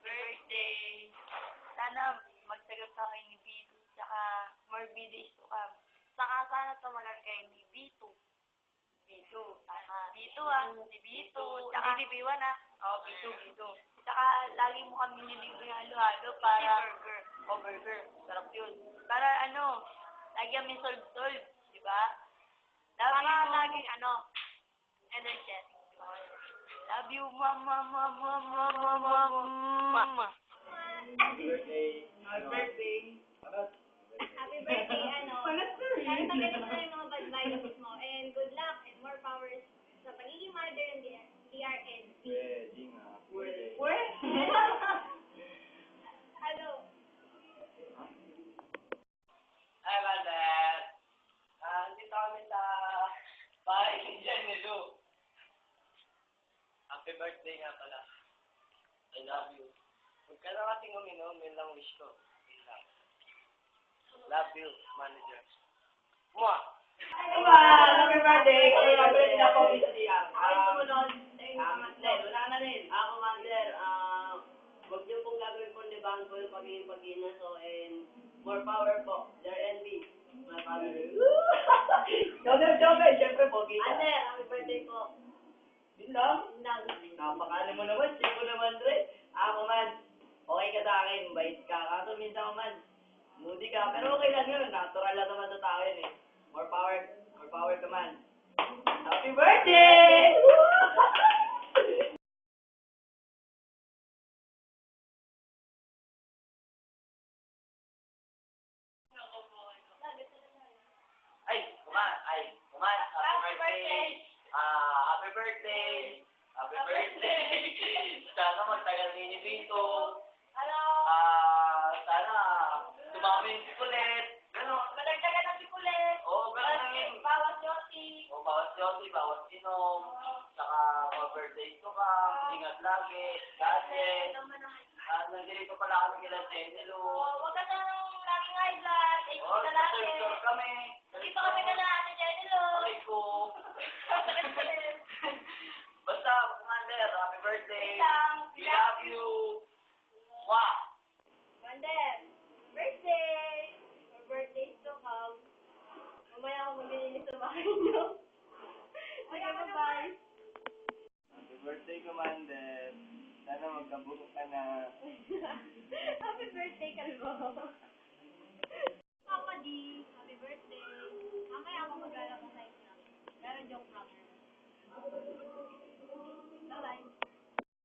birthday. Sana magtagal ka kay ni Vito, tsaka more birthdays to come. Saka sana tumagal kay ni Vito. Vito, Vito si Vito, tsaka ni Biwan Oo, Vito. Tsaka lagi mo kami nilibre halo-halo para... burger. Burger. Sarap yun. Para lagi kami solve-solve, di ba? Para laging energetic. Love you, mama. Happy birthday. Happy birthday, sana magaling na yung mga bad vibes mo. And good luck and more powers sa pagiging mother and DRN. Pwede nga. Pwede. Ano? Hi, Mother. Dito kami sa bahay ni Jenny Lou. Happy birthday nga pala. I love you. Huwag ka na kasing uminom, yun lang wish ko. Yun lang. Love you, manager. Mwah! Happy birthday! Happy birthday na po, Mr. Diaz. Wala na rin. Ako, Mother, huwag niyo pong gagawin po ni Bangko yung pagiging pag-inaso and more power po. Their envy. My family. Joker, syempre pogi ka. Ander, happy birthday po. Yun lang. Nang. Napakano mo naman, siko naman rin. Ako man, okay ka sa akin, bait ka. Kaso minsan man, moody ka. Pero okay lang yun, natural lang naman sa tao yun eh. More power ka man. Happy birthday! Kuman, happy birthday. Happy birthday. Happy birthday. Sana magtagal ni Vito. Sana dumami yung sikulit. Madagdagan ng sikulit. Oo, gano'n lang yun. Bawas yosi. Bawas yosi, bawas inom. Saka birthday to ka. Ingat lagi. Gadget. Nandito pala kami kila Jenny Lou. Huwag ka nang laging high blood. Oo, Ito na natin. sure kami. Dito kami na natin, Jenny Lou. Aray ko. Basta, Commander, happy birthday. We love you. Wow. Wander, birthday! Your birthday is to come. Mamaya ako maglilinis sa bahay niyo. Sige, bye-bye. Happy birthday, Commander. Sana magkabuo ka na. Happy birthday, Kalbo. Papa D, happy birthday. Mamaya ako maglalabas sa isa. Pero joke lang. Bye-bye.